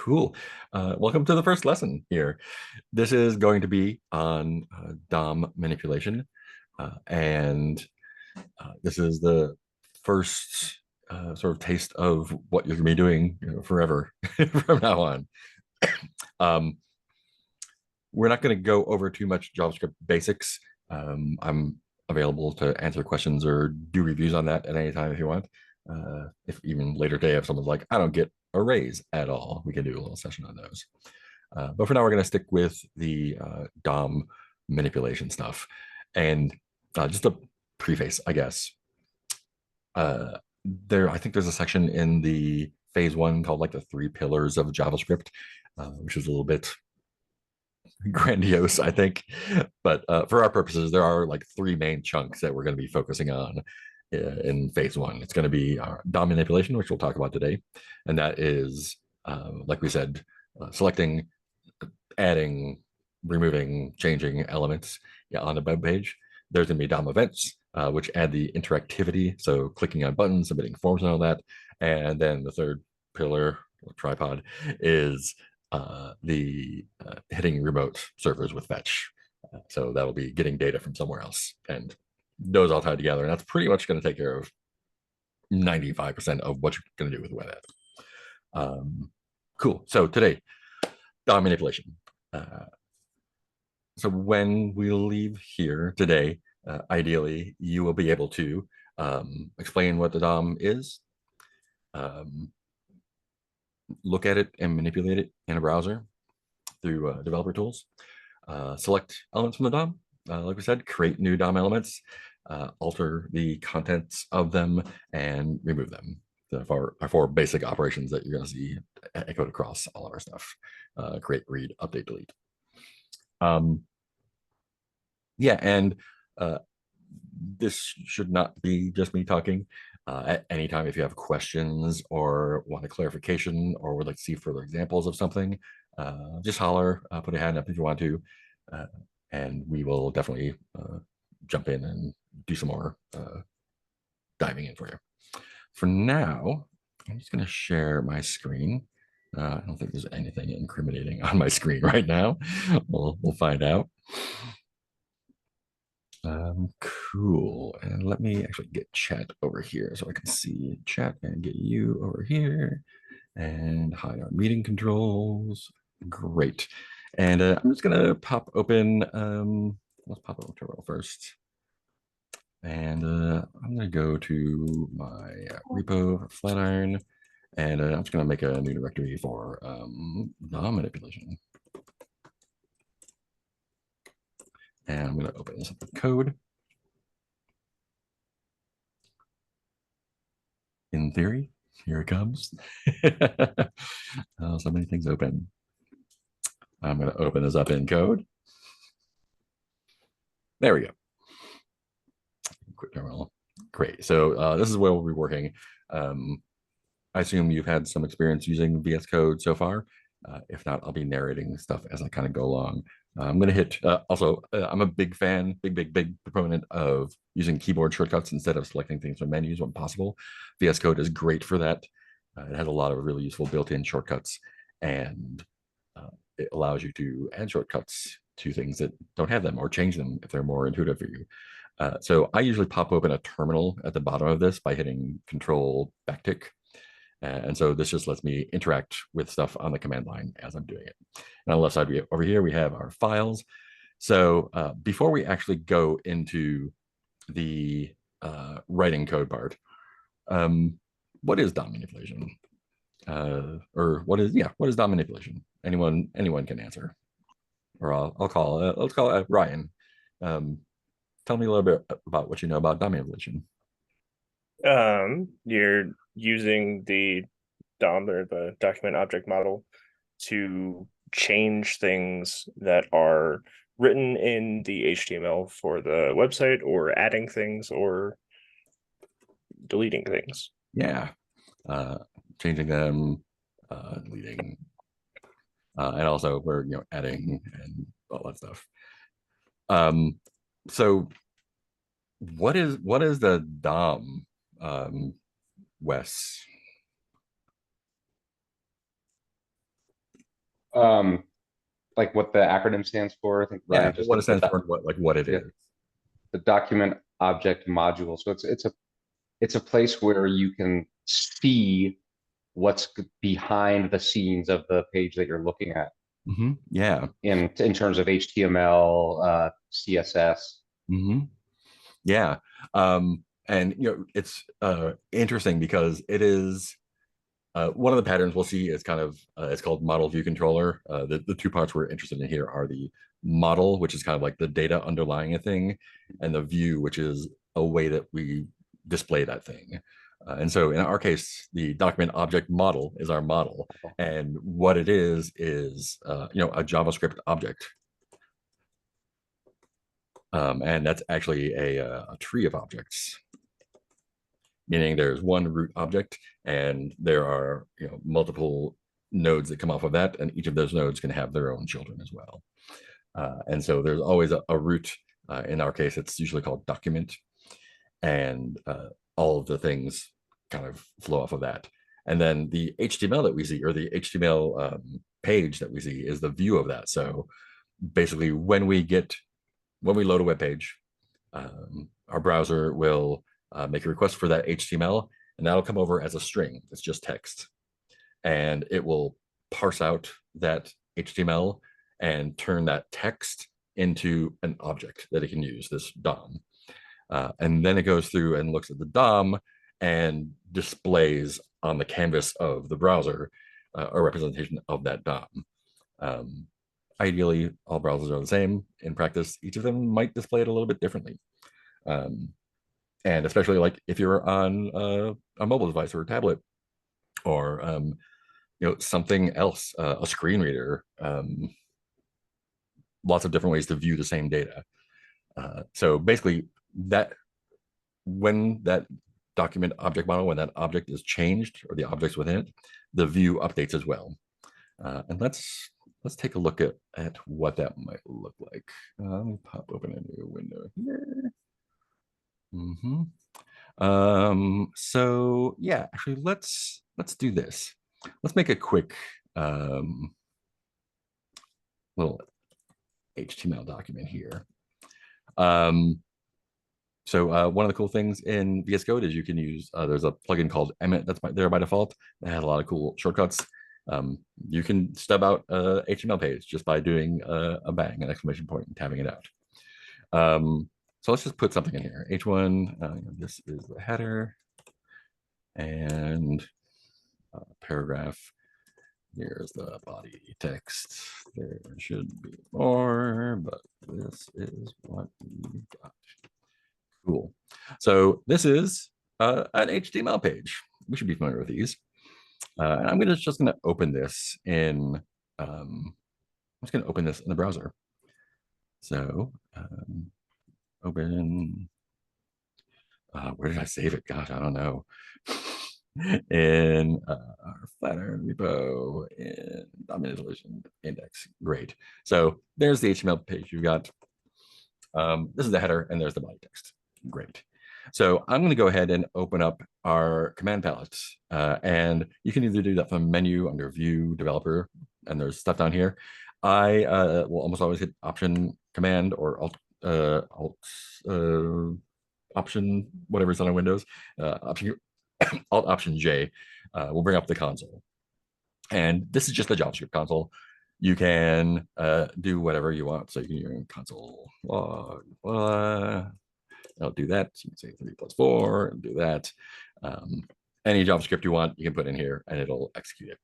Cool. Welcome to the first lesson here. This is going to be on DOM manipulation. And this is the first sort of taste of what you're going to be doing forever from now on. Um, we're not going to go over too much JavaScript basics. I'm available to answer questions or do reviews on that at any time if you want. If even later today, if someone's like, I don't get arrays at all, we can do a little session on those. But for now, we're going to stick with the DOM manipulation stuff. And just a preface, I guess. I think there's a section in the phase one called like the 3 pillars of JavaScript, which is a little bit grandiose, I think. But for our purposes, there are like 3 main chunks that we're going to be focusing on in phase one. It's going to be our DOM manipulation, which we'll talk about today. And that is, like we said, selecting, adding, removing, changing elements on the web page. There's going to be DOM events, which add the interactivity. So clicking on buttons, submitting forms and all that. And then the third pillar or tripod is the hitting remote servers with fetch. So that'll be getting data from somewhere else. And those all tied together. And that's pretty much going to take care of 95% of what you're going to do with web app. Cool. So today, DOM manipulation. So when we leave here today, ideally, you will be able to explain what the DOM is, look at it and manipulate it in a browser through developer tools, select elements from the DOM, like we said, create new DOM elements, alter the contents of them, and remove them. Our 4 basic operations that you're going to see echoed across all of our stuff: create, read, update, delete. Yeah, and this should not be just me talking. At any time, if you have questions or want a clarification or would like to see further examples of something, just holler, put a hand up if you want to, and we will definitely jump in and do some more diving in for you. For now, I'm just going to share my screen. I don't think there's anything incriminating on my screen right now. We'll find out. Cool. And let me actually get chat over here so I can see chat and get you over here and hide our meeting controls. Great. And I'm just gonna pop open, let's pop open terminal first. And I'm gonna go to my repo for Flatiron, and I'm just gonna make a new directory for DOM manipulation. And I'm going to open this up with code. In theory, here it comes. So many things open. I'm going to open this up in code. There we go. Quit terminal. Great. So this is where we'll be working. I assume you've had some experience using VS Code so far. If not, I'll be narrating stuff as I kind of go along. I'm going to hit, I'm a big fan, big proponent of using keyboard shortcuts instead of selecting things from menus when possible. VS Code is great for that. It has a lot of really useful built-in shortcuts, and it allows you to add shortcuts to things that don't have them or change them if they're more intuitive for you. So I usually pop open a terminal at the bottom of this by hitting Control backtick. And so this just lets me interact with stuff on the command line as I'm doing it. And on the left side over here, we have our files. So before we actually go into the writing code part, what is DOM manipulation? Or what is DOM manipulation? Anyone can answer. Or let's call Ryan. Tell me a little bit about what you know about DOM manipulation. You're using the DOM or the document object model to change things that are written in the HTML for the website, or adding things or deleting things. Yeah, changing them, deleting, and also we're adding and all that stuff. So what is the DOM, Wes? Like what the acronym stands for. I think Yeah, Ryan just what it stands for and what it yeah, is. the document object module. So it's a place where you can see what's behind the scenes of the page that you're looking at Yeah. in terms of HTML, CSS. Yeah. And it's interesting because it is one of the patterns we'll see is kind of it's called model view controller. The two parts we're interested in here are the model, which is kind of like the data underlying a thing, and the view, which is a way that we display that thing. And so in our case, the document object model is our model, and what it is a JavaScript object. And that's actually a tree of objects, meaning there's one root object and there are multiple nodes that come off of that, and each of those nodes can have their own children as well. And so there's always a root. In our case, it's usually called document, and all of the things kind of flow off of that. And then the HTML that we see, or the HTML page that we see, is the view of that. So basically, when we load a web page, our browser will make a request for that HTML, and that'll come over as a string. It's just text, and it will parse out that HTML and turn that text into an object that it can use, this DOM. And then it goes through and looks at the DOM and displays on the canvas of the browser a representation of that DOM. Ideally, all browsers are the same. In practice, each of them might display it a little bit differently. And especially like if you're on a mobile device or a tablet, or something else, a screen reader, lots of different ways to view the same data. So basically, that when that document object model, when that object is changed or the objects within it, the view updates as well. And let's take a look at what that might look like. Let me pop open a new window here. So yeah, actually, let's do this. Let's make a quick little HTML document here. So one of the cool things in VS Code is you can use, there's a plugin called Emmet that's there by default. That has a lot of cool shortcuts. You can stub out a HTML page just by doing a bang, an exclamation point, and tabbing it out. So let's just put something in here. H1, this is the header, and paragraph. Here's the body text. There should be more, but this is what we got. Cool. So this is an HTML page. We should be familiar with these. And I'm just going to open this in. I'm just going to open this in the browser. So open. Where did I save it? Gosh, I don't know. In our Flatiron repo in document solution index. Great. So there's the HTML page you've got. This is the header, and there's the body text. Great. So I'm going to go ahead and open up our command palette, and you can either do that from menu under View, Developer, and there's stuff down here. I will almost always hit Option, Command, or Option, whatever's on our Windows. Option Alt Option J will bring up the console, and this is just the JavaScript console. You can do whatever you want. So you can use console log. I'll do that. So you can say 3 + 4 and do that. Any JavaScript you want, you can put in here and it'll execute it.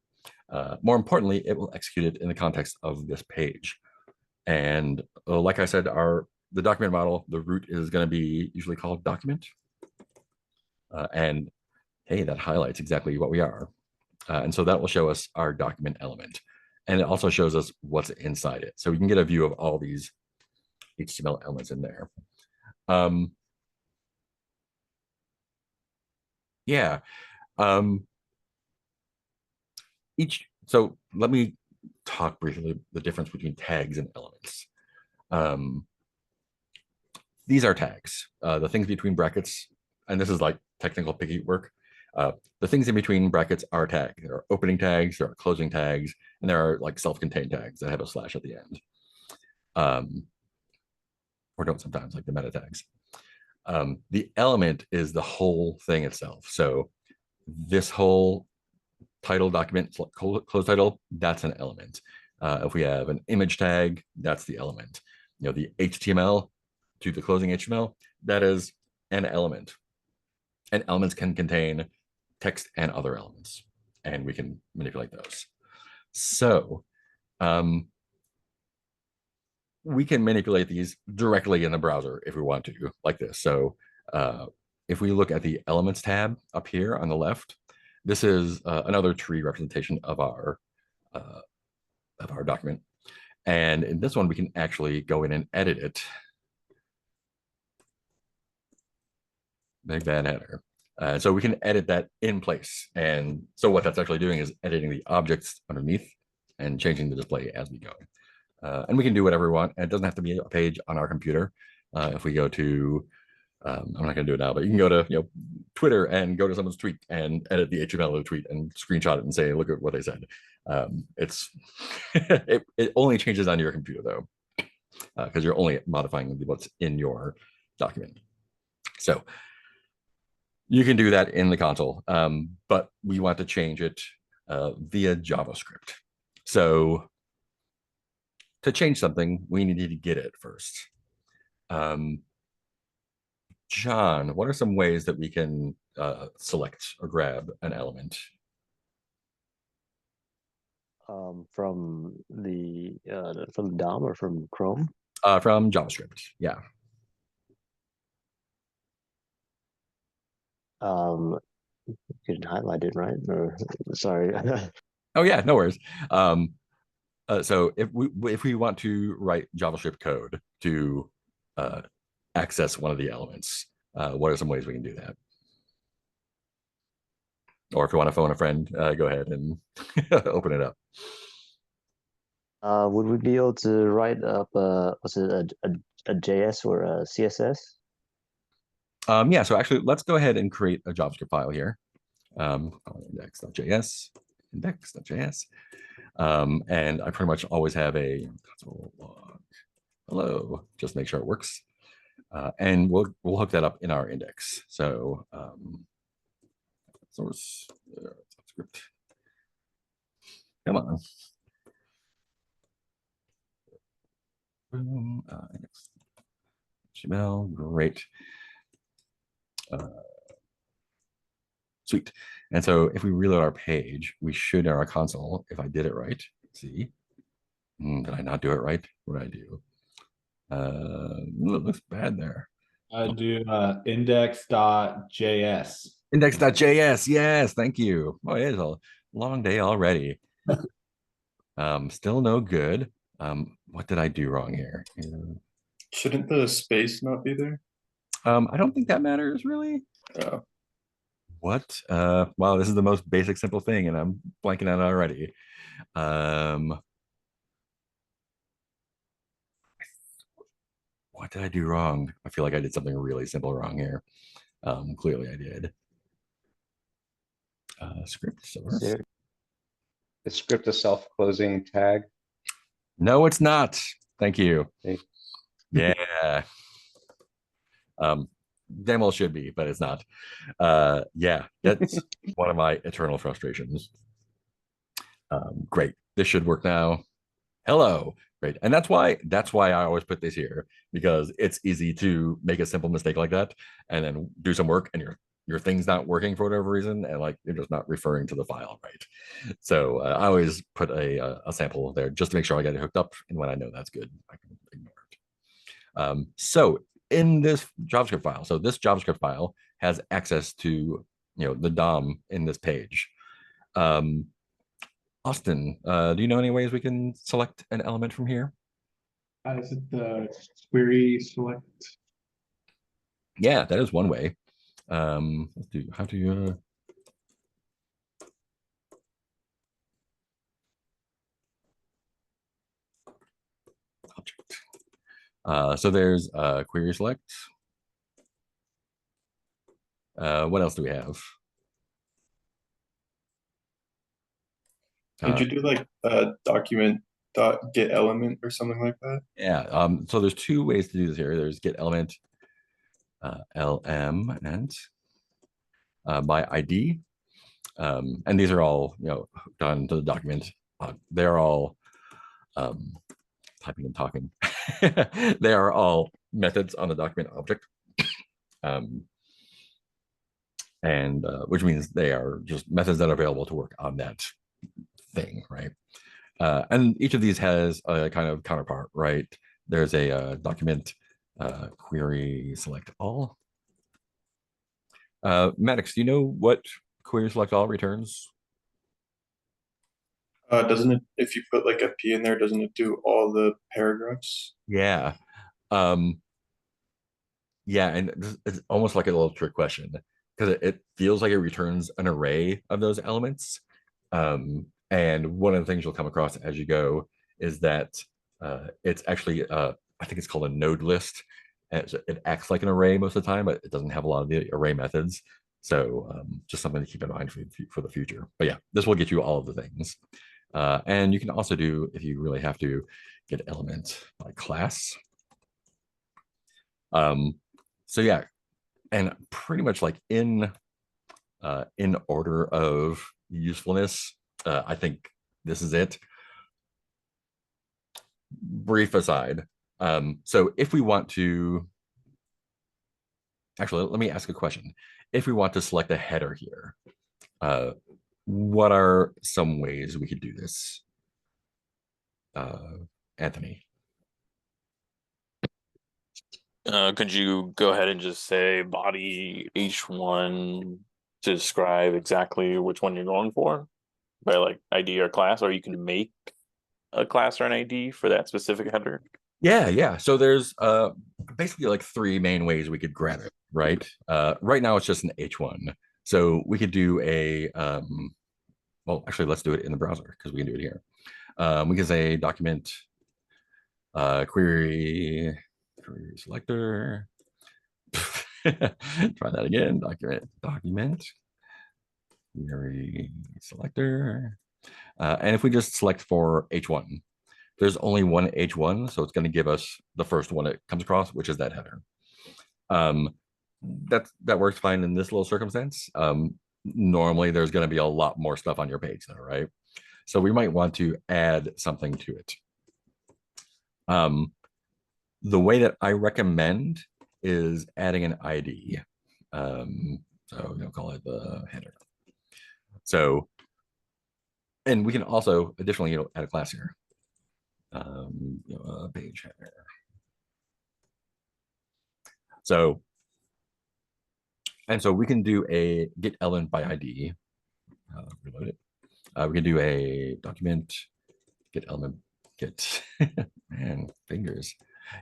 More importantly, it will execute it in the context of this page. And like I said, the document model, the root is going to be usually called document. And hey, that highlights exactly what we are. And so that will show us our document element. And it also shows us what's inside it. So we can get a view of all these HTML elements in there. Yeah. So let me talk briefly the difference between tags and elements. These are tags, the things between brackets, and this is like technical picky work. The things in between brackets are tags. There are opening tags, there are closing tags, and there are like self-contained tags that have a slash at the end. Or don't sometimes, like the meta tags. The element is the whole thing itself. So this whole title document, close title, that's an element. If we have an image tag, that's the element. The HTML to the closing HTML, that is an element. And elements can contain text and other elements, and we can manipulate those. So we can manipulate these directly in the browser if we want to, like this. So if we look at the Elements tab up here on the left, this is another tree representation of our document. And in this one, we can actually go in and edit it. Big bad header. So we can edit that in place. And so what that's actually doing is editing the objects underneath and changing the display as we go. And we can do whatever we want. And it doesn't have to be a page on our computer. If we go to, I'm not going to do it now, but you can go to Twitter and go to someone's tweet and edit the HTML of the tweet and screenshot it and say, look at what they said. It's it only changes on your computer though, because you're only modifying what's in your document. So you can do that in the console, but we want to change it via JavaScript. So to change something, we need to get it first. John, what are some ways that we can select or grab an element? From the DOM or from Chrome? From JavaScript, yeah. You didn't highlight it, right? Or sorry. Oh yeah, no worries. So if we want to write JavaScript code to access one of the elements, what are some ways we can do that? Or if you want to phone a friend, go ahead and open it up. Would we be able to write up was it a JS or a CSS? Yeah, so actually, let's go ahead and create a JavaScript file here. Index.js, index.js. And I pretty much always have a console log. Hello, just make sure it works. And we'll hook that up in our index. So source JavaScript. Come on. HTML, great. Sweet. And so if we reload our page, we should in our console, if I did it right, see, did I not do it right? What did I do? It looks bad there. I do index.js. Index.js, yes, thank you. Oh, it is a long day already. Still no good. What did I do wrong here? Shouldn't the space not be there? I don't think that matters really. Oh. What? Wow, this is the most basic, simple thing, and I'm blanking out already. What did I do wrong? I feel like I did something really simple wrong here. Clearly I did. Script source. Is script a self-closing tag? No, it's not. Thank you. Okay. Yeah. Damn well should be, but it's not. Yeah, that's one of my eternal frustrations. Great. This should work now. Hello. Great. And that's why I always put this here, because it's easy to make a simple mistake like that and then do some work and your thing's not working for whatever reason, and like you're just not referring to the file right. So I always put a sample there just to make sure I get it hooked up, and when I know that's good, I can ignore it. So in this JavaScript file, so this JavaScript file has access to the DOM in this page. Austin, do you know any ways we can select an element from here? Is it the query select? Yeah, that is one way. Let's do how to object. So there's query select. What else do we have? Did you do like document.getElement or something like that? Yeah. So there's two ways to do this here. There's get element element by ID. And these are all, done to the document. They're all typing and talking. They are all methods on the document object. And which means they are just methods that are available to work on that thing, right? And each of these has a kind of counterpart, right? There's a document query select all. Maddox, do you know what query select all returns? Doesn't it, if you put like a P in there, doesn't it do all the paragraphs? Yeah. Yeah, and it's almost like a little trick question because it feels like it returns an array of those elements. And one of the things you'll come across as you go is that it's actually, I think it's called a node list. And it acts like an array most of the time, but it doesn't have a lot of the array methods. So just something to keep in mind for the future. But yeah, this will get you all of the things. And you can also do, if you really have to, get element by class. So yeah, and pretty much like in order of usefulness, I think this is it. Brief aside. So if we want to, actually, let me ask a question. If we want to select a header here, what are some ways we could do this? Anthony. Could you go ahead and just say body H1 to describe exactly which one you're going for by like ID or class, or you can make a class or an ID for that specific header? Yeah. So there's basically like three main ways we could grab it, right? Right now it's just an H1. So we could do a well, actually let's do it in the browser because we can do it here. We can say document query selector. Try that again. Document query selector. And if we just select for H1, there's only one H1, so it's going to give us the first one it comes across, which is that header. That works fine in this little circumstance. Normally, there's going to be a lot more stuff on your page, though, right? So we might want to add something to it. The way that I recommend is adding an ID. So call it the header. So, and we can also additionally add a class here. A page header. So, and so we can do a get element by ID. Reload it. We can do a document get element get man fingers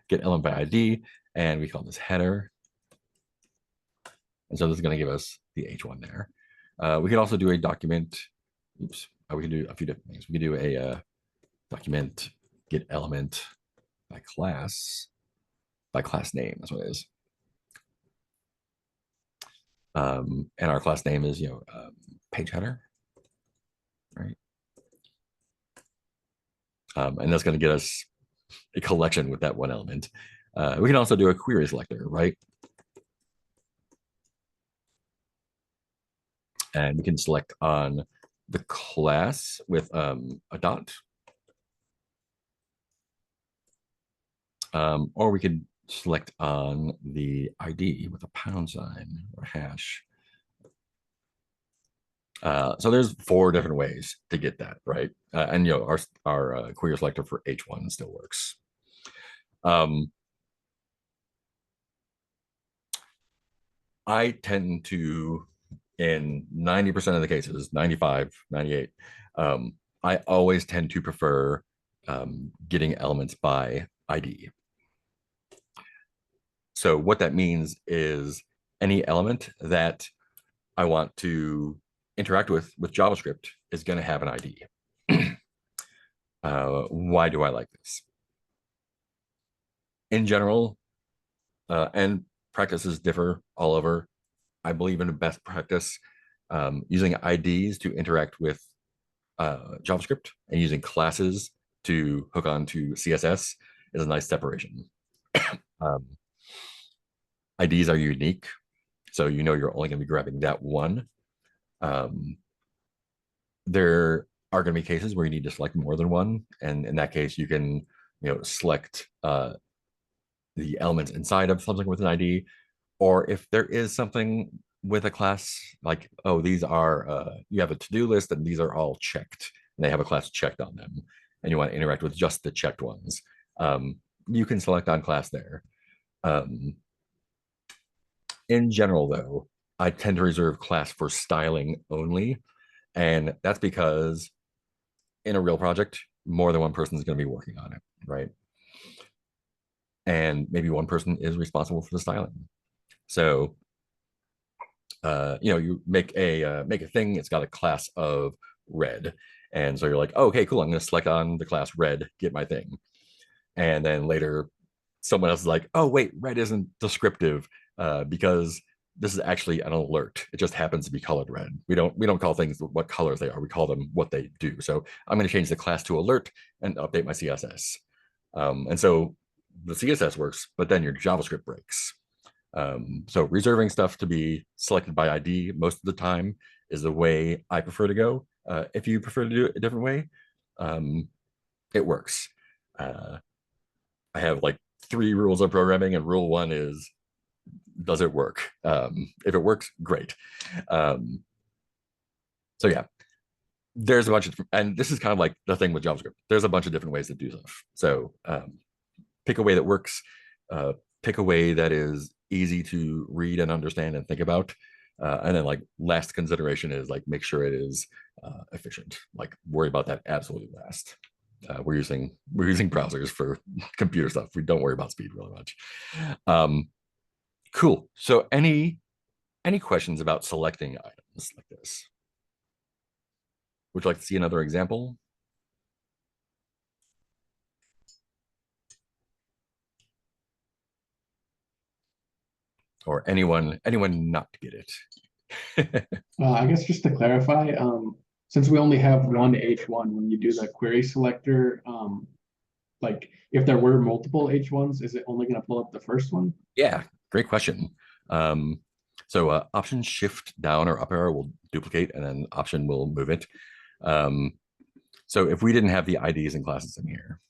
get element by ID, and we call this header. And so this is going to give us the H1 there. We can also do a document. Oops. We can do a few different things. We can do a document get element by class name. That's what it is. And our class name is page header, right? And that's going to get us a collection with that one element. We can also do a query selector, right? And we can select on the class with a dot. Or we could select on the ID with a pound sign or hash. So there's 4 different ways to get that, right? And our query selector for H1 still works. I tend to, in 90% of the cases, 95, 98, I always tend to prefer getting elements by ID. So what that means is any element that I want to interact with JavaScript is going to have an ID. Why do I like this? In general, and practices differ all over, I believe in a best practice using IDs to interact with JavaScript and using classes to hook on to CSS is a nice separation. IDs are unique, so you know you're only going to be grabbing that one. There are going to be cases where you need to select more than one, and in that case, you can select the elements inside of something with an ID, or if there is something with a class like, oh, these are you have a to-do list and these are all checked and they have a class checked on them, and you want to interact with just the checked ones, you can select on class there. In general, though, I tend to reserve class for styling only, and that's because in a real project, more than one person is going to be working on it, right? And maybe one person is responsible for the styling. So, you make a thing. It's got a class of red, and so you're like, oh, okay, cool. I'm going to select on the class red, get my thing, and then later, someone else is like, oh, wait, red isn't descriptive because this is actually an alert. It just happens to be colored red. We don't call things what colors they are. We call them what they do. So I'm going to change the class to alert and update my CSS. And so the CSS works, but then your JavaScript breaks. So reserving stuff to be selected by ID most of the time is the way I prefer to go. If you prefer to do it a different way, it works. I have like 3 rules of programming, and rule 1 is, does it work? If it works, great. So yeah, there's a bunch of, and this is kind of like the thing with JavaScript. There's a bunch of different ways to do stuff. So pick a way that works, pick a way that is easy to read and understand and think about. And then like last consideration is like, make sure it is efficient. Like worry about that absolutely last. We're using browsers for computer stuff. We don't worry about speed really much. Cool. So any questions about selecting items like this? Would you like to see another example? Or anyone not get it? I guess just to clarify, since we only have one H1, when you do the query selector, like if there were multiple H1s, is it only going to pull up the first one? Yeah, great question. So option shift down or up arrow will duplicate, and then option will move it. So if we didn't have the IDs and classes in here,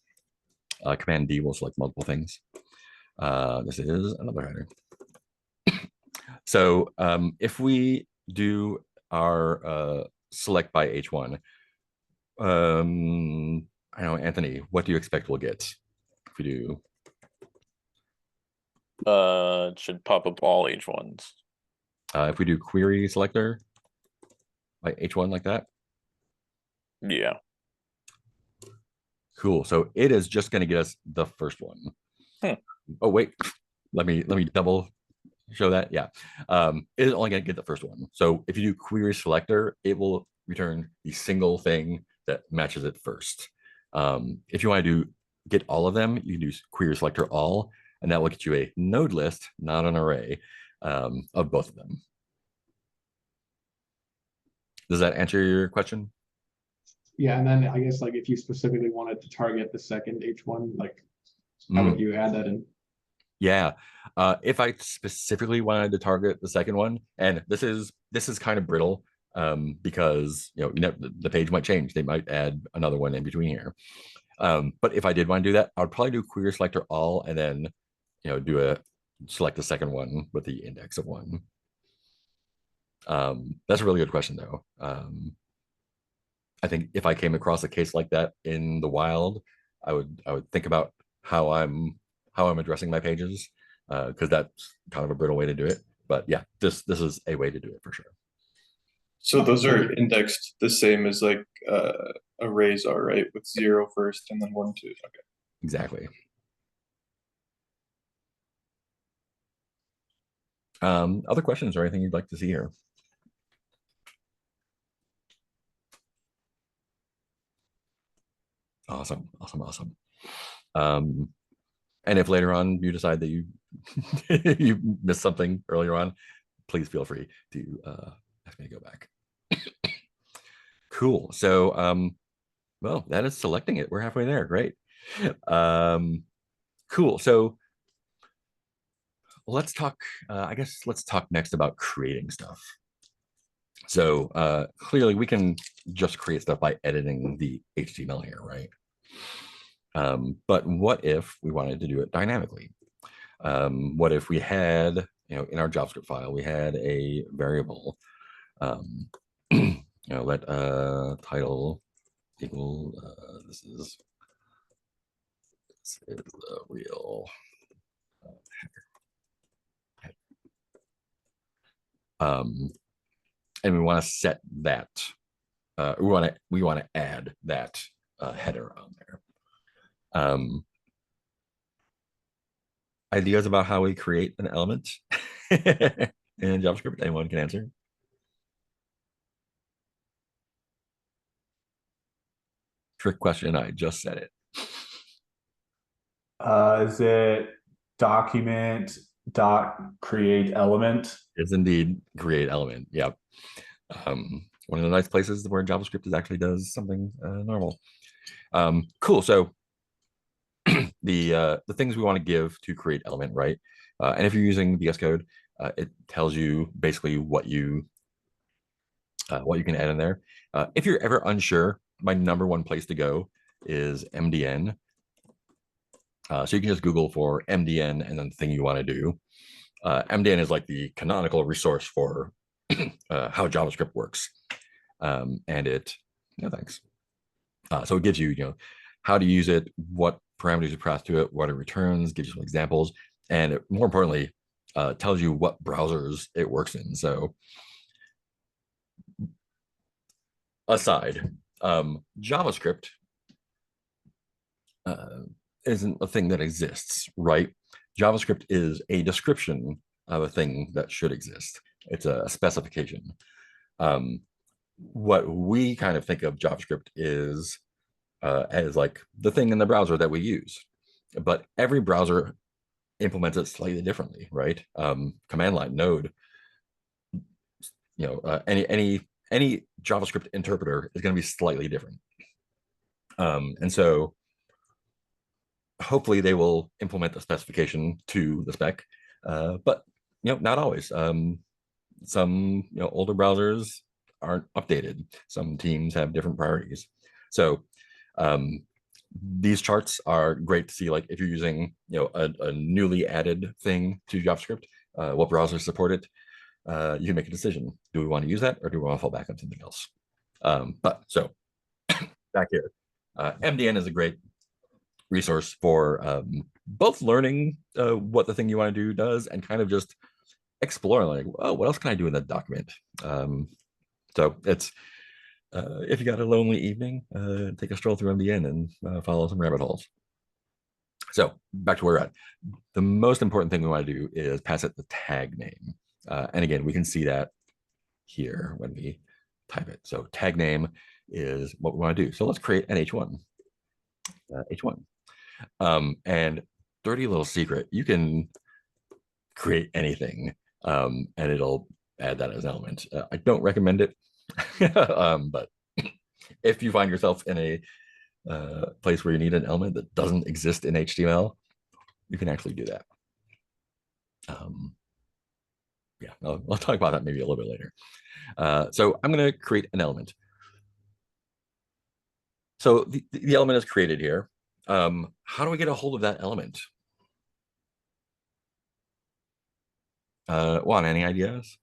command D will select multiple things. This is another header. So if we do our select by H1, I know, Anthony, what do you expect we'll get if we do? It should pop up all H1s. If we do query selector by H1 like that? Yeah. Cool. So it is just going to get us the first one. Oh, wait. Let me double show that. Yeah. It is only going to get the first one. So if you do query selector, it will return the single thing that matches it first. If you want to get all of them, you can do query selector all, and that will get you a node list, not an array, of both of them. Does that answer your question? Yeah, and then I guess like if you specifically wanted to target the second H1, like how would you add that in? Yeah, if I specifically wanted to target the second one, and this is kind of brittle, because the page might change. They might add another one in between here. But if I did want to do that, I would probably do query selector all, and then select the second one with the index of 1. That's a really good question, though. I think if I came across a case like that in the wild, I would think about how I'm addressing my pages, because that's kind of a brittle way to do it. But yeah, this is a way to do it for sure. So those are indexed the same as like arrays are, right? With 0 first and then 1, 2. Okay. Exactly. Other questions or anything you'd like to see here? Awesome. And if later on you decide that you you missed something earlier on, please feel free to ask me to go back. Cool. So, well, that is selecting it. We're halfway there. Great. Cool. So let's talk, I guess let's talk next about creating stuff. So clearly we can just create stuff by editing the HTML here, right? But what if we wanted to do it dynamically? What if we had, in our JavaScript file, we had a variable, let title equal, this is the real and we want to set that, we want to add that header on there. Ideas about how we create an element in JavaScript? Anyone can answer? Trick question. I just said it. Is it document.createElement? It's indeed create element. Yep. One of the nice places where JavaScript actually does something normal. Cool. So the things we want to give to create element, right? And if you're using VS Code, it tells you basically what you can add in there. If you're ever unsure, my number one place to go is MDN. So you can just Google for MDN and then the thing you want to do. MDN is like the canonical resource for how JavaScript works. And it, thanks. So it gives you, how to use it, what parameters you pass to it, what it returns, gives you some examples, and it, more importantly, tells you what browsers it works in. So aside, JavaScript isn't a thing that exists, right? JavaScript is a description of a thing that should exist. It's a specification. What we kind of think of JavaScript is as like the thing in the browser that we use, but every browser implements it slightly differently, right? Command line, Node, any JavaScript interpreter is going to be slightly different. And so hopefully they will implement the specification to the spec, but not always. Some older browsers aren't updated. Some teams have different priorities. So these charts are great to see, like if you're using a newly added thing to JavaScript, what browsers support it. You can make a decision. Do we want to use that or do we want to fall back on something else? But so back here, MDN is a great resource for both learning what the thing you want to do does and kind of just exploring, like, oh, what else can I do in that document? So it's if you got a lonely evening, take a stroll through MDN and follow some rabbit holes. So back to where we're at. The most important thing we want to do is pass it the tag name. And again, we can see that here when we type it. So tag name is what we want to do. So let's create an H1. H1. And dirty little secret, you can create anything and it'll add that as an element. I don't recommend it, but if you find yourself in a place where you need an element that doesn't exist in HTML, you can actually do that. Yeah, I'll talk about that maybe a little bit later. So I'm going to create an element. So the element is created here. How do we get a hold of that element? Juan, any ideas?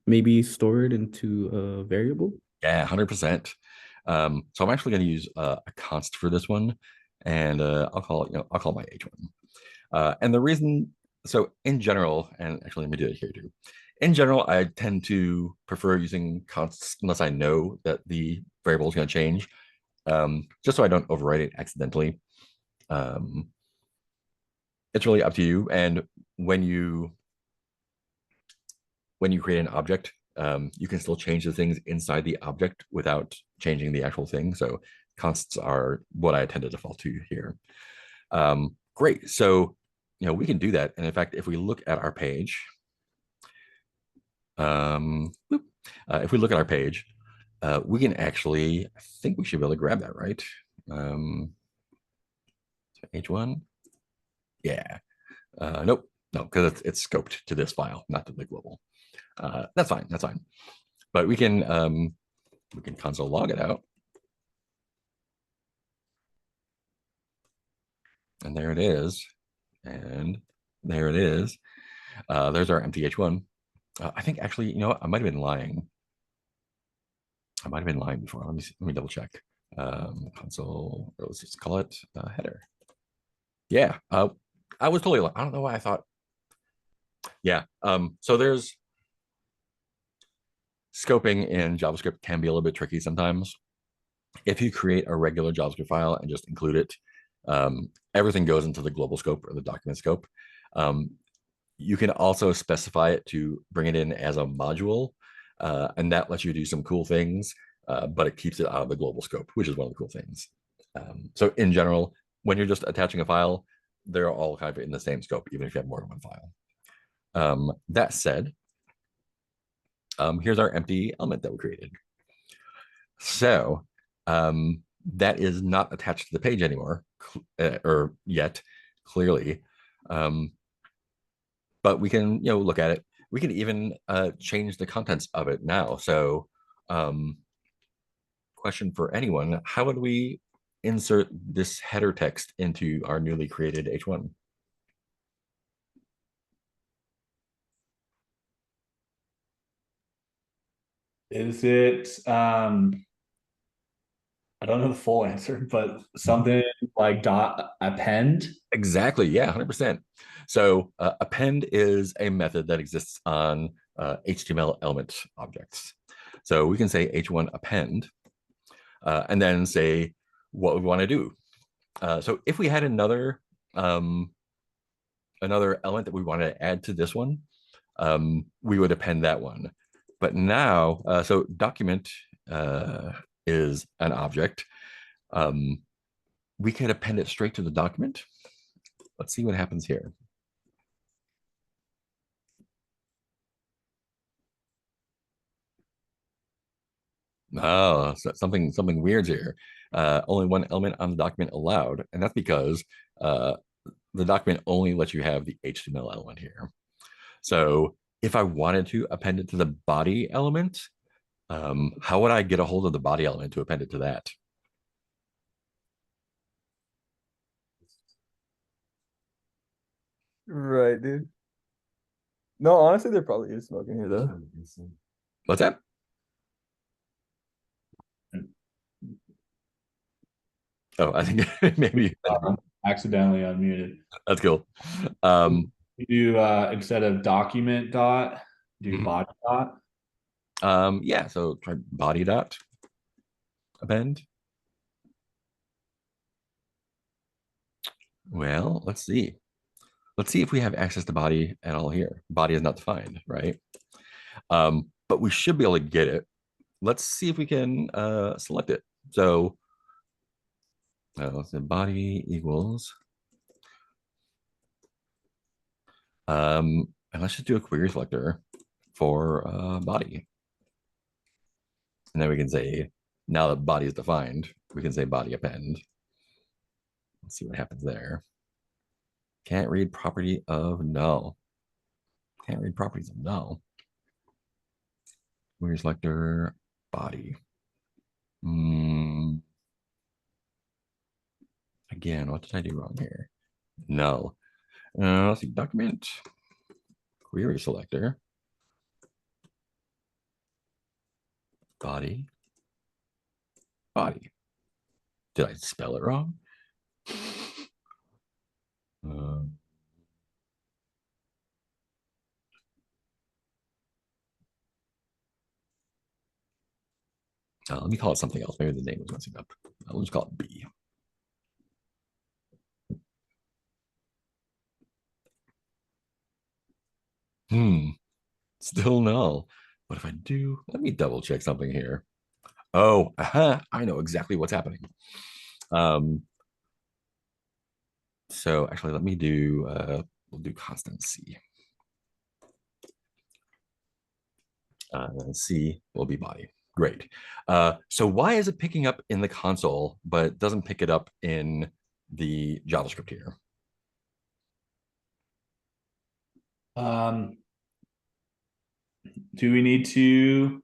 Maybe store it into a variable. Yeah, 100%. So I'm actually going to use a const for this one, and I'll call it, I'll call my H1. And the reason, so in general, and actually let me do it here too. In general, I tend to prefer using consts unless I know that the variable is going to change, just so I don't overwrite it accidentally. It's really up to you. And when you create an object, you can still change the things inside the object without changing the actual thing. So constants are what I tend to default to here. Great. So, we can do that. And in fact, if we look at our page, If we look at our page, we can actually, I think we should be able to grab that, right? H1. Yeah. Nope. No, because it's scoped to this file, not to the global. That's fine. That's fine. But we can console log it out. And there it is. And there it is. There's our empty H1. I think actually, you know what? I might have been lying. I might have been lying before. Let me double check. Console, let's just call it header. Yeah. I was totally, I don't know why I thought. Yeah. So there's scoping in JavaScript can be a little bit tricky sometimes. If you create a regular JavaScript file and just include it, everything goes into the global scope or the document scope. You can also specify it to bring it in as a module, and that lets you do some cool things, but it keeps it out of the global scope, which is one of the cool things. So in general, when you're just attaching a file, they're all kind of in the same scope, even if you have more than one file. That said, here's our empty element that we created. So that is not attached to the page anymore, or yet, clearly. But we can, look at it. We can even change the contents of it now. So question for anyone, how would we insert this header text into our newly created H1? Is it I don't know the full answer, but something like .append? Exactly. Yeah, 100%. So append is a method that exists on HTML element objects. So we can say H1 append and then say what we want to do. So if we had another element that we wanted to add to this one, we would append that one. But now, so document is an object. We could append it straight to the document. Let's see what happens here. Oh, so something weird here. Only one element on the document allowed, and that's because the document only lets you have the HTML element here. So if I wanted to append it to the body element, how would I get a hold of the body element to append it to that? Right, dude. No, honestly, there probably is smoke in here though. What's that? Oh, I think maybe Accidentally unmuted. that's cool. You do instead of document dot, do body dot. Yeah, so try body dot append. Well, let's see. Let's see if we have access to body at all here. Body is not defined, right? But we should be able to get it. Let's see if we can select it. So let's say body equals. And let's just do a query selector for body. And then we can say, now that body is defined, we can say body append. Let's see what happens there. Can't read property of null. Can't read properties of null. Query selector body. Again, what did I do wrong here? Null. Let's see, document query selector body. Did I spell it wrong? Let me call it something else. Maybe the name was messing up. I'll just call it B. Still null. But if I do, let me double check something here. Oh, I know exactly what's happening. So actually, let me do, we'll do constant C. And C will be body. Great. So why is it picking up in the console, but doesn't pick it up in the JavaScript here? Do we need to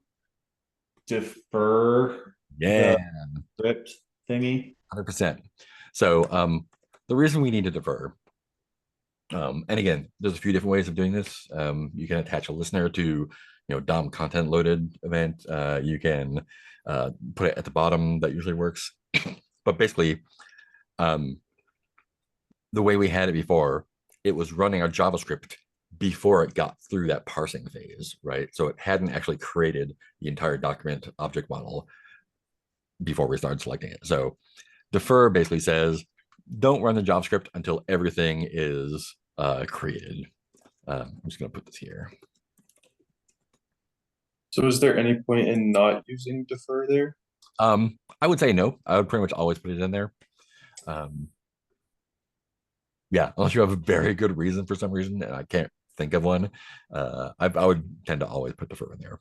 defer Yeah, the script thingy? 100%. So the reason we need to defer, and again, there's a few different ways of doing this. You can attach a listener to, DOM content loaded event. You can put it at the bottom. That usually works. But basically, the way we had it before, it was running our JavaScript before it got through that parsing phase, right? So it hadn't actually created the entire document object model before we started selecting it. So defer basically says, don't run the JavaScript until everything is created. I'm just going to put this here. So is there any point in not using defer there? I would say no. I would pretty much always put it in there. Yeah, unless you have a very good reason for some reason, and I can't think of one. I would tend to always put defer in there.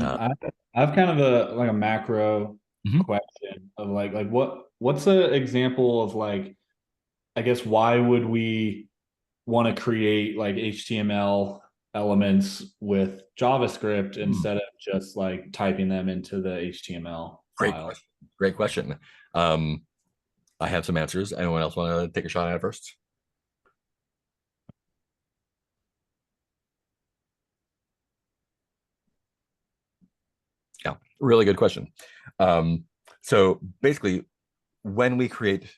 I have kind of a macro question of like what's an example of like, I guess, why would we want to create like HTML elements with JavaScript instead of just like typing them into the HTML file? Great question. I have some answers. Anyone else want to take a shot at it first? Yeah, really good question. So basically, when we create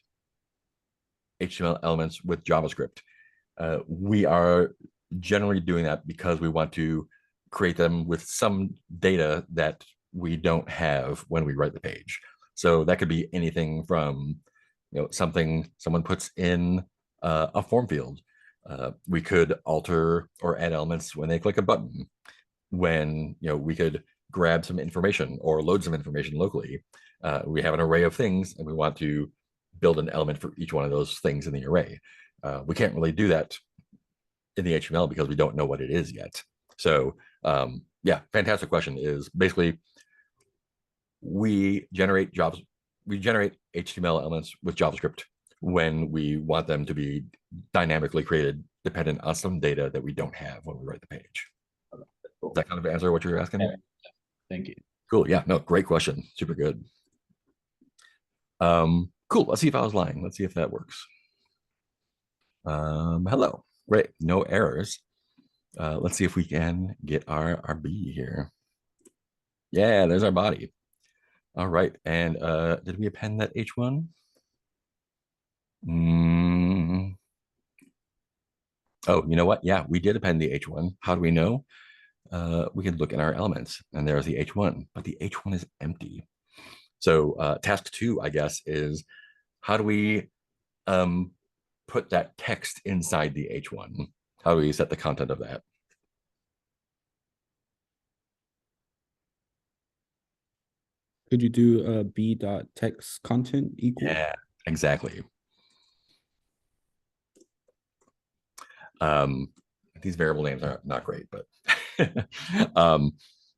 HTML elements with JavaScript, we are generally doing that because we want to create them with some data that we don't have when we write the page. So that could be anything from something someone puts in a form field. We could alter or add elements when they click a button. When we could grab some information or load some information locally. We have an array of things, and we want to build an element for each one of those things in the array. We can't really do that in the HTML because we don't know what it is yet. So yeah, fantastic question. Is basically we generate HTML elements with JavaScript when we want them to be dynamically created dependent on some data that we don't have when we write the page. Does that kind of answer what you're asking? Yeah. Thank you. Cool. Yeah, no, great question. Super good. Cool. Let's see if I was lying. Let's see if that works. Hello. Great. No errors. Let's see if we can get our B here. Yeah, there's our body. All right. And did we append that H1? Oh, you know what? Yeah, we did append the H1. How do we know? We can look in our elements, and there's the H1, but the H1 is empty. So task 2, I guess, is how do we put that text inside the H1? How do we set the content of that? Could you do b.textContent equal? Yeah, exactly. These variable names are not great, but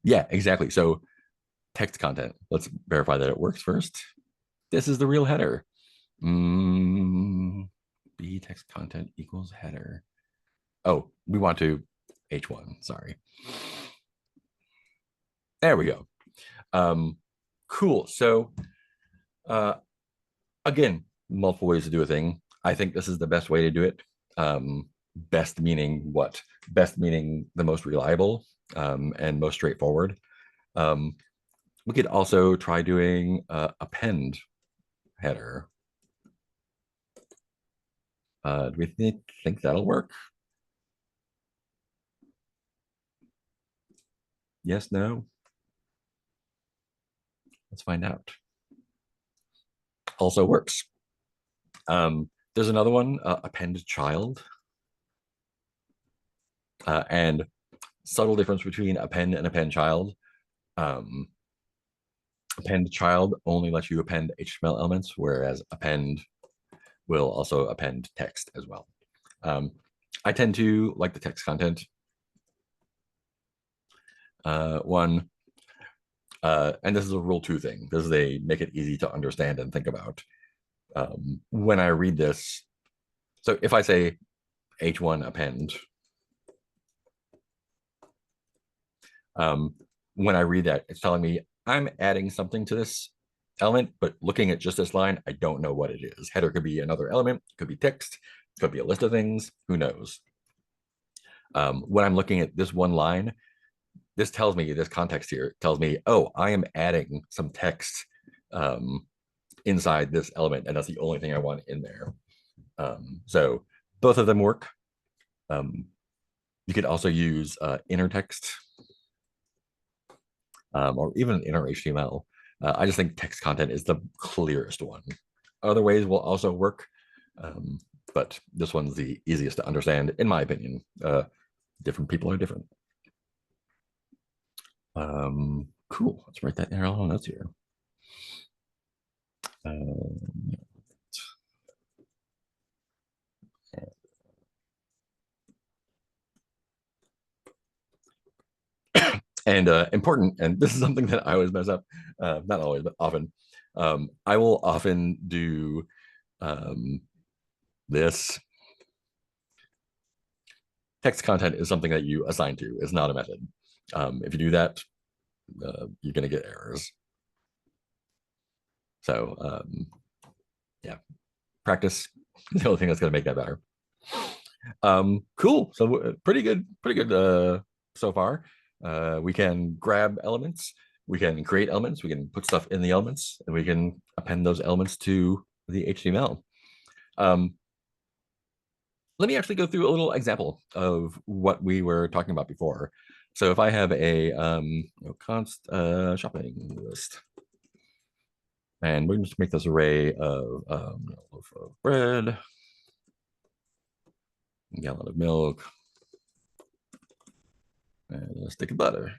yeah, exactly. So text content, let's verify that it works first. This is the real header. B text content equals header. Oh, we want to H1, sorry. There we go. Cool. So again, multiple ways to do a thing. I think this is the best way to do it. Best meaning what? Best meaning the most reliable and most straightforward. We could also try doing append header. Do we think that'll work? Yes, no? Let's find out. Also works. There's another one, append child. And subtle difference between append and append child. Append child only lets you append HTML elements, whereas append will also append text as well. I tend to like the text content one, and this is a rule 2 thing. This is a make it easy to understand and think about. When I read this, so if I say h1 append, when I read that, it's telling me I'm adding something to this element, but looking at just this line, I don't know what it is. Header could be another element, could be text, could be a list of things, who knows? When I'm looking at this one line, this tells me, this context here tells me, oh, I am adding some text inside this element, and that's the only thing I want in there. So both of them work. You could also use inner text or even inner HTML. I just think text content is the clearest one. Other ways will also work, but this one's the easiest to understand, in my opinion. Different people are different. Cool. Let's write that in our little notes here. And important, and this is something that I always mess up, not always, but often. I will often do this. Text content is something that you assign to, it's not a method. If you do that, you're going to get errors. So yeah, practice is the only thing that's going to make that better. Cool. So pretty good so far. We can grab elements, we can create elements, we can put stuff in the elements, and we can append those elements to the HTML. Let me actually go through a little example of what we were talking about before. So if I have a const shopping list, and we're going to make this array of loaf of bread, a gallon of milk, and a stick of butter.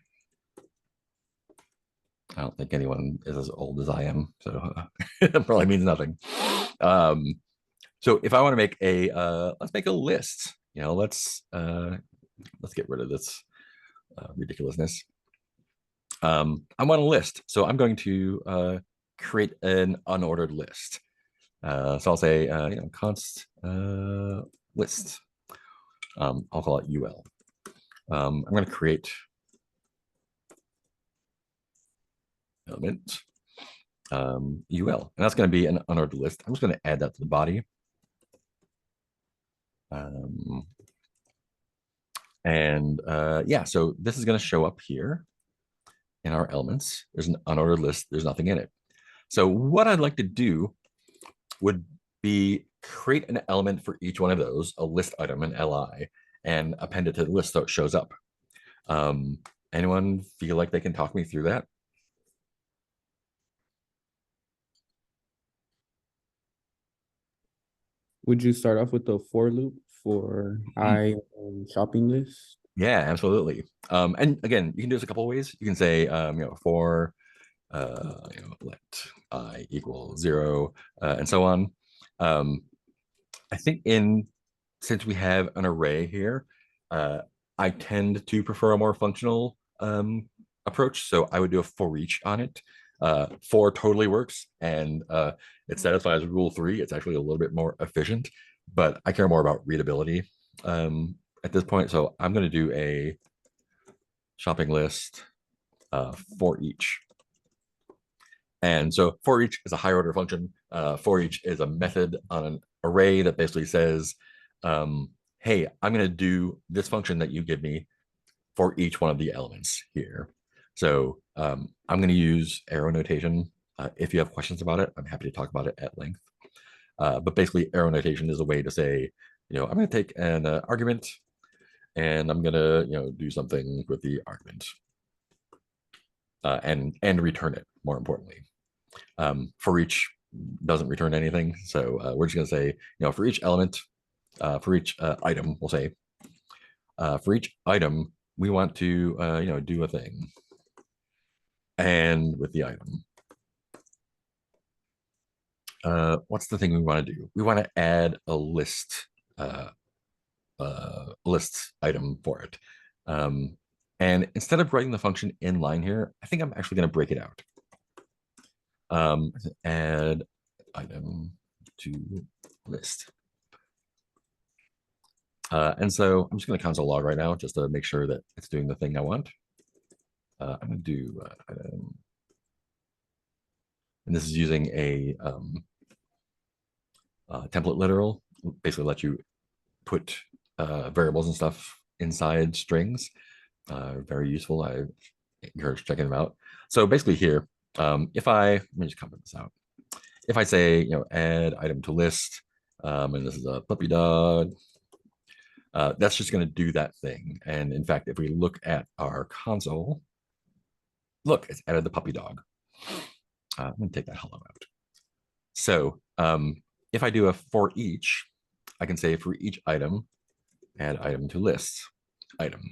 I don't think anyone is as old as I am, so it probably means nothing. So if I want to make a, let's make a list. Let's get rid of this ridiculousness. I want a list, so I'm going to create an unordered list. So I'll say, const list. I'll call it UL. I'm going to create element UL, and that's going to be an unordered list. I'm just going to add that to the body. Yeah, so this is going to show up here in our elements. There's an unordered list, there's nothing in it. So what I'd like to do would be create an element for each one of those, a list item, an LI, and append it to the list so it shows up. Anyone feel like they can talk me through that? Would you start off with the for loop for I shopping list? Yeah, absolutely. And again, you can do this a couple of ways. You can say, for let I equal 0 and so on. I think since we have an array here, I tend to prefer a more functional approach. So I would do a for each on it. For totally works, and it satisfies rule 3. It's actually a little bit more efficient, but I care more about readability at this point. So I'm going to do a shopping list for each. And so for each is a higher order function. For each is a method on an array that basically says, hey, I'm going to do this function that you give me for each one of the elements here. So I'm going to use arrow notation. If you have questions about it, I'm happy to talk about it at length. But basically, arrow notation is a way to say, I'm going to take an argument, and I'm going to do something with the argument, and return it. More importantly, for each doesn't return anything, so we're just going to say, for each element, for each item, we'll say, for each item, we want to do a thing. And with the item, what's the thing we want to do? We want to add a list item for it. And instead of writing the function in line here, I think I'm actually going to break it out. Add item to list. And so I'm just going to console log right now just to make sure that it's doing the thing I want. I'm going to do item. And this is using a template literal, basically let you put variables and stuff inside strings. Very useful. I encourage checking them out. So basically here, if let me just comment this out. If I say, add item to list, and this is a puppy dog, that's just going to do that thing. And in fact, if we look at our console, look, it's added the puppy dog. I'm going to take that hello out. So if I do a for each, I can say for each item, add item to list item.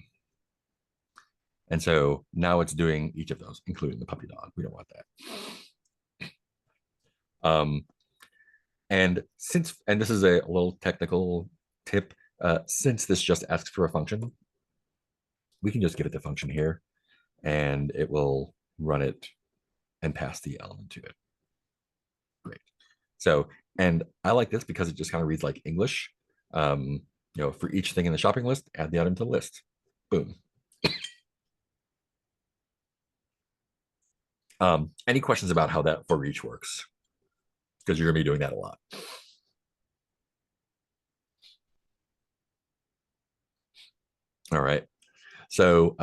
And so now it's doing each of those, including the puppy dog. We don't want that. And this is a little technical tip, since this just asks for a function, we can just give it the function here and it will run it and pass the element to it. Great. So, and I like this because it just kind of reads like English. For each thing in the shopping list, add the item to the list. Boom. Any questions about how that for each works? Because you're going to be doing that a lot. All right. So,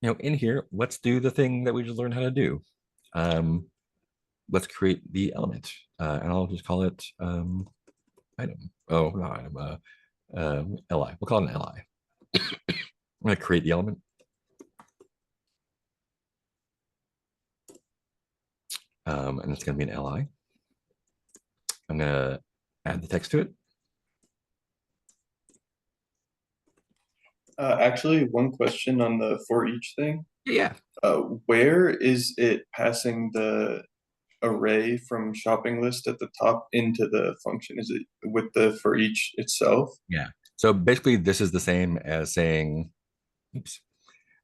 in here, let's do the thing that we just learned how to do. Let's create the element, and I'll just call it item. Oh, not item. Li. We'll call it an Li. I'm going to create the element. And it's going to be an Li. I'm going to add the text to it. Actually, one question on the for each thing. Yeah. Where is it passing the array from shopping list at the top into the function? Is it with the for each itself? Yeah. So basically, this is the same as saying, oops.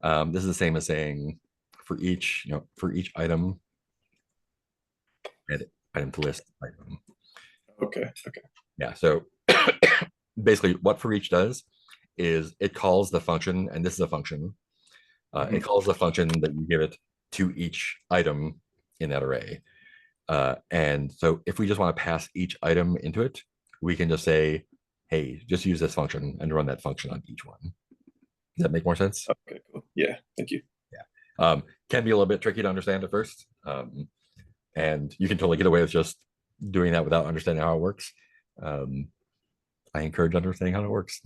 This is the same as saying for each, for each item, add item to list item. Okay. Yeah. So basically, what for each does is it calls the function, and this is a function. It calls the function that you give it to each item in that array. And so if we just want to pass each item into it, we can just say, hey, just use this function and run that function on each one. Does that make more sense? Okay, cool. Yeah, thank you. Yeah. Can be a little bit tricky to understand at first. And you can totally get away with just doing that without understanding how it works. I encourage understanding how it works.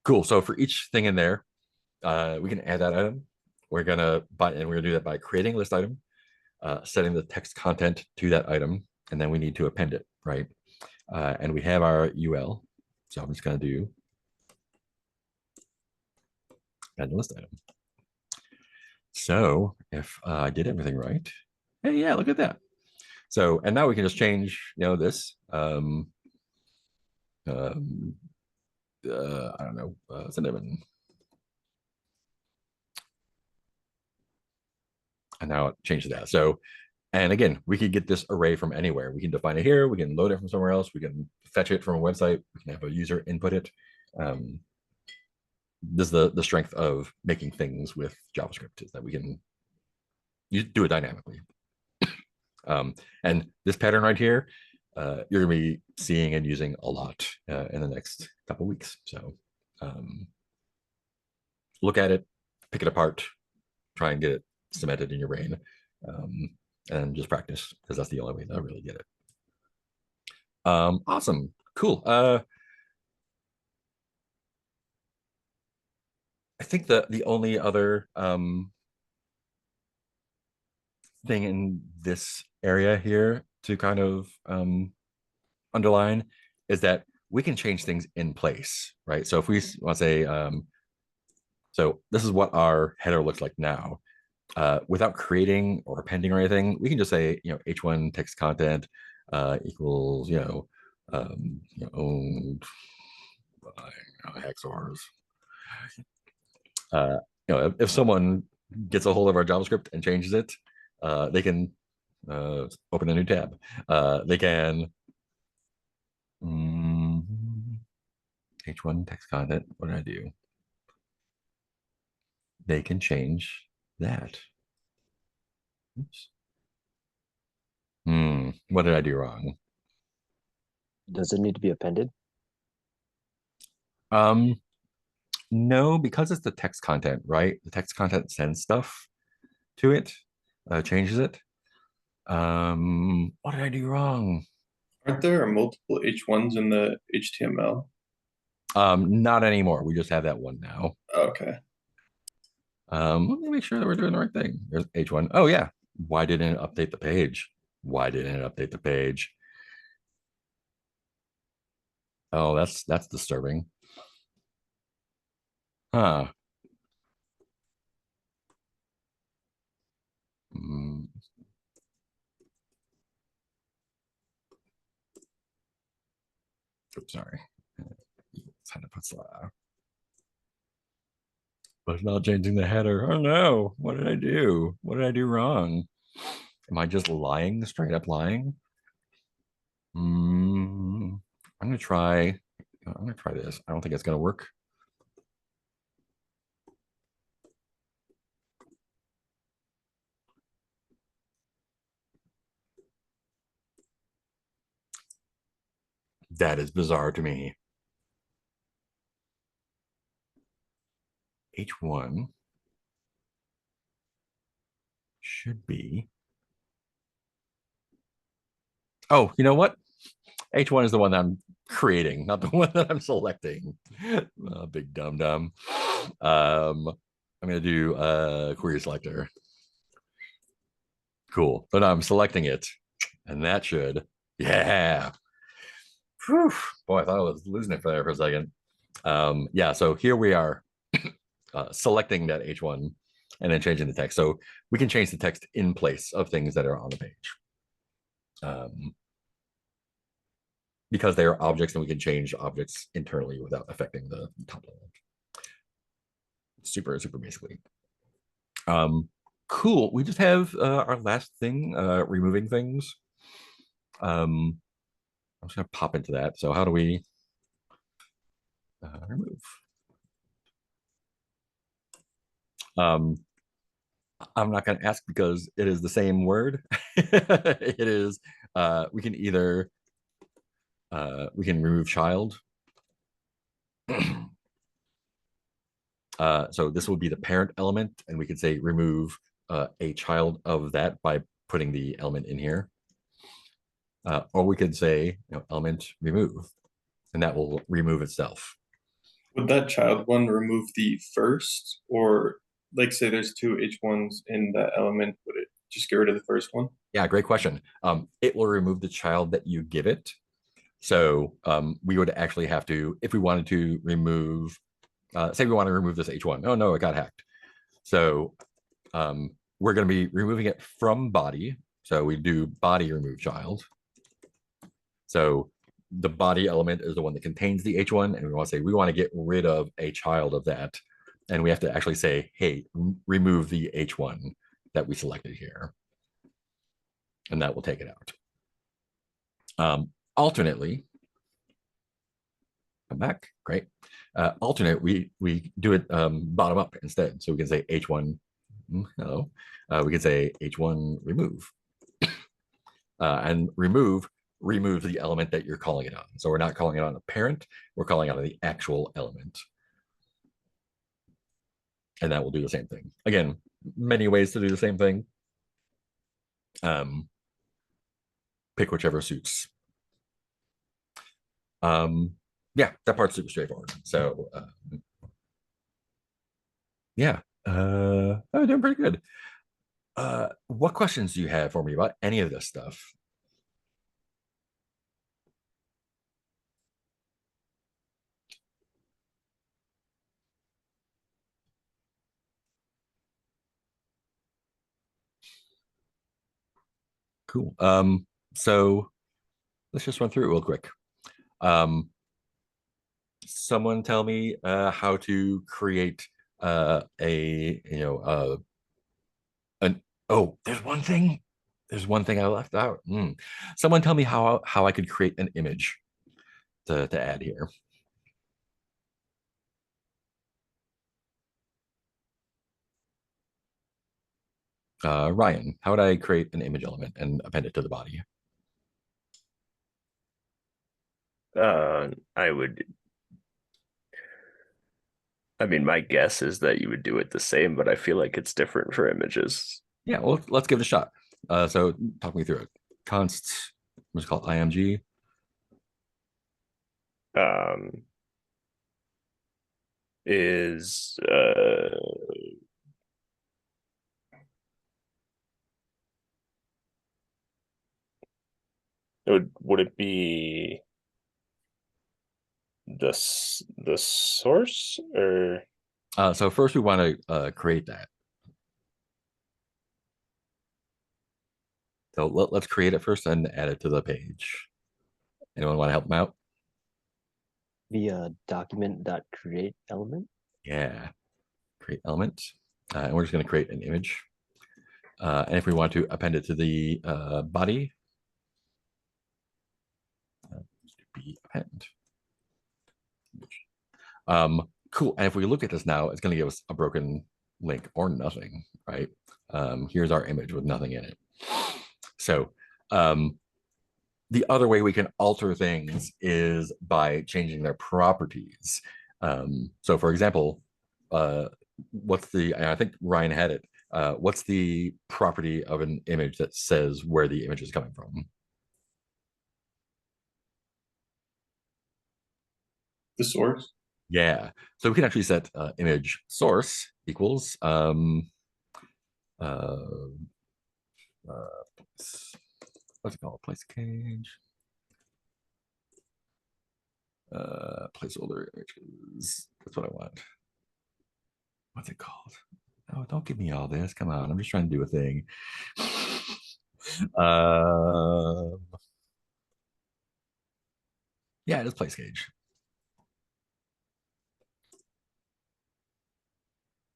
Cool. So for each thing in there, we can add that item. We're gonna do that by creating a list item, setting the text content to that item, and then we need to append it, right? And we have our UL. So I'm just gonna do add the list item. So if I did everything right, hey, yeah, look at that. So, and now we can just change, this. I don't know, cinnamon. And now it changes that. So, and again, we could get this array from anywhere. We can define it here. We can load it from somewhere else. We can fetch it from a website. We can have a user input it. This is the strength of making things with JavaScript, is that we can do it dynamically. And this pattern right here, you're going to be seeing and using a lot in the next couple weeks. So look at it, pick it apart, try and get it cemented in your brain, and just practice, because that's the only way to really get it. Awesome. Cool. I think the only other thing in this area here to kind of underline is that we can change things in place, right? So if we want to say, so this is what our header looks like now, without creating or appending or anything, we can just say, h1 text content equals, Hacksaws. If someone gets a hold of our JavaScript and changes it, they can open a new tab. They can H1 text content. What did I do? They can change that. Oops. What did I do wrong? Does it need to be appended? No, because it's the text content, right? The text content sends stuff to it, changes it. What did I do wrong? Aren't there multiple H1s in the HTML? Not anymore. We just have that one now. Okay. Let me make sure that we're doing the right thing. There's H1. Oh yeah. Why didn't it update the page? Why didn't it update the page? Oh, that's disturbing. Huh. Oops, sorry. But it's not changing the header. Oh no, what did I do? What did I do wrong? Am I just lying, straight up lying? I'm gonna try this. I don't think it's gonna work. That is bizarre to me. H1 should be. Oh, you know what? H1 is the one that I'm creating, not the one that I'm selecting. Oh, big dum-dum. I'm going to do a query selector. Cool. But I'm selecting it. And that should, yeah. Whew. Boy, I thought I was losing it for there for a second. Yeah, so here we are selecting that H1 and then changing the text. So we can change the text in place of things that are on the page. Because they are objects and we can change objects internally without affecting the top level. Super, super basically. Cool. We just have our last thing, removing things. I'm just gonna pop into that. So how do we remove? I'm not going to ask because it is the same word. It is, we can either, we can remove child. So this will be the parent element, and we could say remove a child of that by putting the element in here. Or we could say, element remove, and that will remove itself. Would that child one remove the first, or like say there's two H1s in that element, would it just get rid of the first one? Yeah, great question. It will remove the child that you give it. So we would actually have to, if we wanted to remove, say we want to remove this H1. Oh no, it got hacked. So we're going to be removing it from body. So we do body remove child. So the body element is the one that contains the H1, and we want to say we want to get rid of a child of that. And we have to actually say, hey, remove the H1 that we selected here. And that will take it out. Alternately, come back, great. Alternate, we do it bottom up instead. So we can say H1, hello. We can say H1 remove. And remove the element that you're calling it on. So we're not calling it on a parent, we're calling it on the actual element. And that will do the same thing. Again, many ways to do the same thing. Pick whichever suits. Yeah, that part's super straightforward. So yeah, I'm doing pretty good. What questions do you have for me about any of this stuff? Cool. So let's just run through it real quick. Someone tell me how to create an oh, there's one thing. There's one thing I left out. Someone tell me how I could create an image to add here. Ryan, how would I create an image element and append it to the body? I mean, my guess is that you would do it the same, but I feel like it's different for images. Yeah, well, let's give it a shot. So talk me through it. Const, what's it called? img. Is would it be the source or So first we want to create that. So let's create it first and add it to the page. Anyone want to help them out? Via document.createElement. Yeah, create element. And we're just going to create an image. And if we want to append it to the body, be append. Cool. And if we look at this now, it's going to give us a broken link or nothing, right? Here's our image with nothing in it. So the other way we can alter things is by changing their properties. So for example, what's the, I think Ryan had it, what's the property of an image that says where the image is coming from? The source. Yeah, so we can actually set image source equals what's it called? Place cage. Placeholder images. That's what I want. What's it called? Oh, don't give me all this. Come on, I'm just trying to do a thing. Yeah, it is place cage.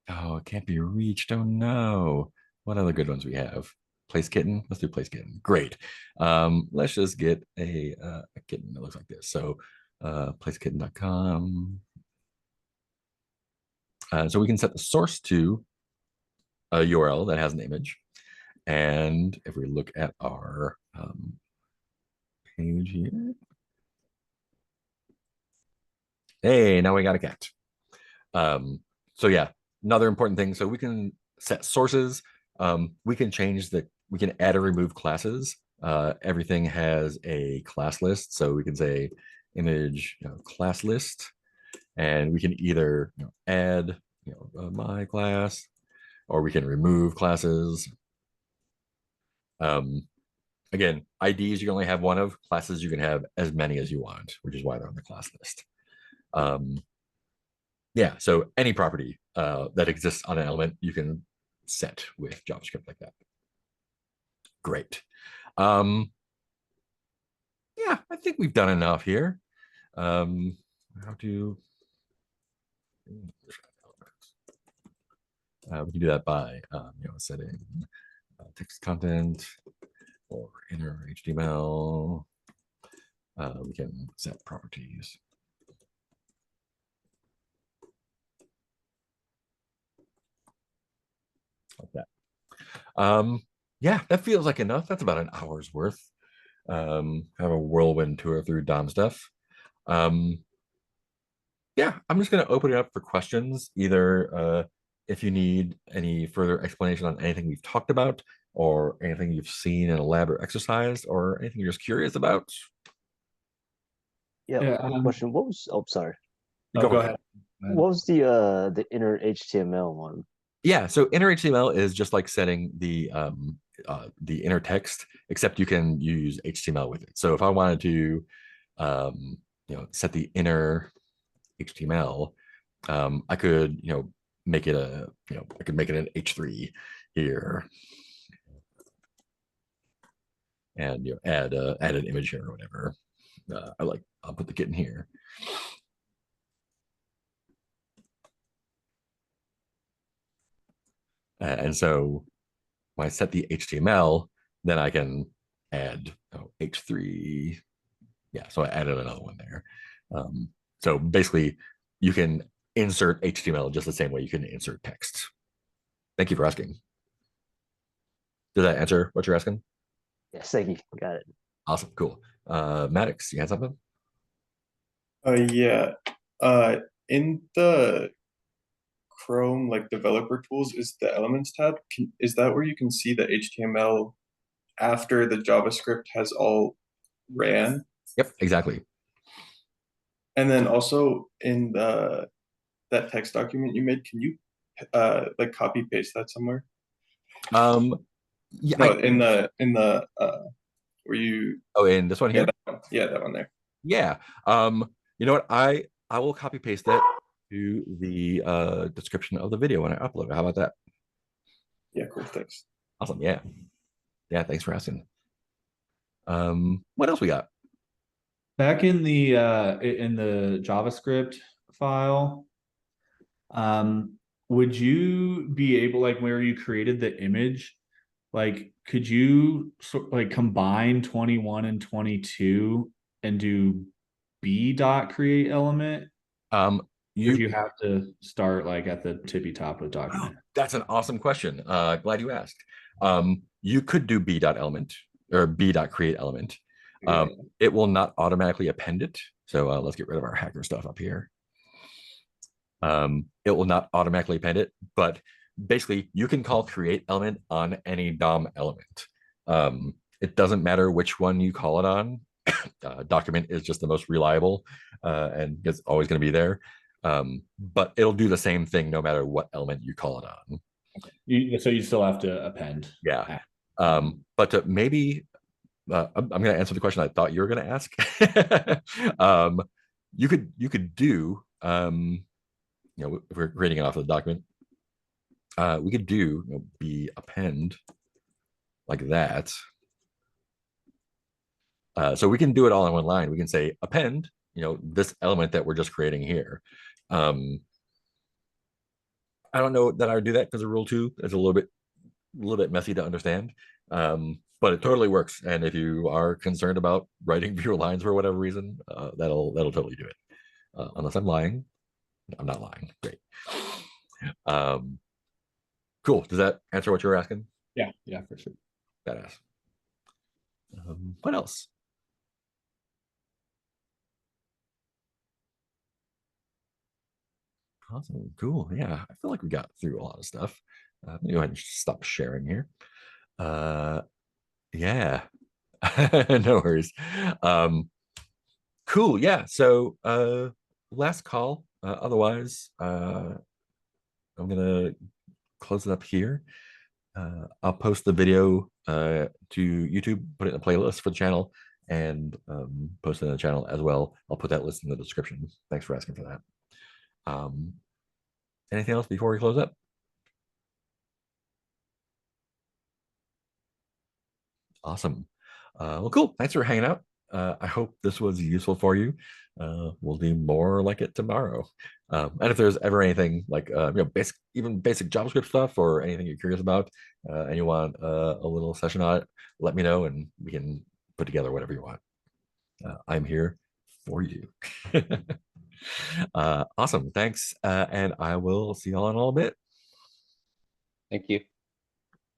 Oh, it can't be reached. Oh no. What other good ones we have? Place kitten. Let's do place kitten. Great. Let's just get a kitten that looks like this. So placekitten.com. So we can set the source to a URL that has an image. And if we look at our page here, hey, now we got a cat. So yeah, another important thing. So we can set sources. We can change we can add or remove classes. Everything has a class list. So we can say image class list, and we can either add my class, or we can remove classes. Again, IDs you can only have one of, classes you can have as many as you want, which is why they're on the class list. Yeah, so any property that exists on an element you can set with JavaScript like that. Great. Yeah, I think we've done enough here. How to we can do that by setting text content or innerHTML. We can set properties. Like that. Yeah, that feels like enough. That's about an hour's worth. Kind of a whirlwind tour through DOM stuff. Yeah, I'm just going to open it up for questions, either if you need any further explanation on anything we've talked about, or anything you've seen in a lab or exercise, or anything you're just curious about. Yeah, one question. What was, oh, sorry. Go ahead. What was the innerHTML one? Yeah, so innerHTML is just like setting the inner text, except you can use HTML with it. So if I wanted to set the inner HTML, I could make it I could make it an H3 here, and add an image here or whatever. I'll put the kitten here. And And so when I set the HTML, then I can add H3. Yeah, so I added another one there. So basically, you can insert HTML just the same way you can insert text. Thank you for asking. Did that answer what you're asking? Yes, thank you. Got it. Awesome, cool. Maddox, you had something? Yeah. In the Chrome, like developer tools, is the Elements tab. Is that where you can see the HTML after the JavaScript has all ran? Yep, exactly. And then also in that text document you made, can you like copy paste that somewhere? Yeah, no, in the where you in this one here? that one there. Yeah. You know what? I will copy paste that to the description of the video when I upload it. How about that? Yeah, cool. Thanks. Awesome. Yeah. Yeah, thanks for asking. What else we got? Back in the JavaScript file, would you be able, like where you created the image, like could you like combine 21 and 22 and do b.createElement? You have to start like at the tippy top of the document. That's an awesome question. Glad you asked. You could do b.element or b.createElement. It will not automatically append it. So let's get rid of our hacker stuff up here. It will not automatically append it, but basically you can call create element on any DOM element. It doesn't matter which one you call it on. Document is just the most reliable and it's always going to be there. But it'll do the same thing no matter what element you call it on. So you still have to append. Yeah. But maybe I'm going to answer the question I thought you were going to ask. You could do if we're creating it off of the document, we could do be append like that. So we can do it all in one line. We can say append, this element that we're just creating here. I don't know that I would do that because of rule 2 is a little bit messy to understand. But it totally works. And if you are concerned about writing fewer lines for whatever reason, that'll totally do it. Unless I'm lying. I'm not lying. Great. Cool. Does that answer what you were asking? Yeah, for sure. Badass. What else? Awesome. Cool. Yeah, I feel like we got through a lot of stuff. Let me go ahead and stop sharing here. Yeah. No worries. Cool. Yeah. So last call. Otherwise, I'm gonna close it up here. I'll post the video to YouTube, put it in a playlist for the channel, and post it in the channel as well. I'll put that list in the description. Thanks for asking for that. Anything else before we close up? Awesome. Well, cool. Thanks for hanging out. I hope this was useful for you. We'll do more like it tomorrow. And if there's ever anything like basic JavaScript stuff or anything you're curious about, and you want a little session on it, let me know and we can put together whatever you want. I'm here for you. Awesome. Thanks. And I will see y'all in a little bit. Thank you.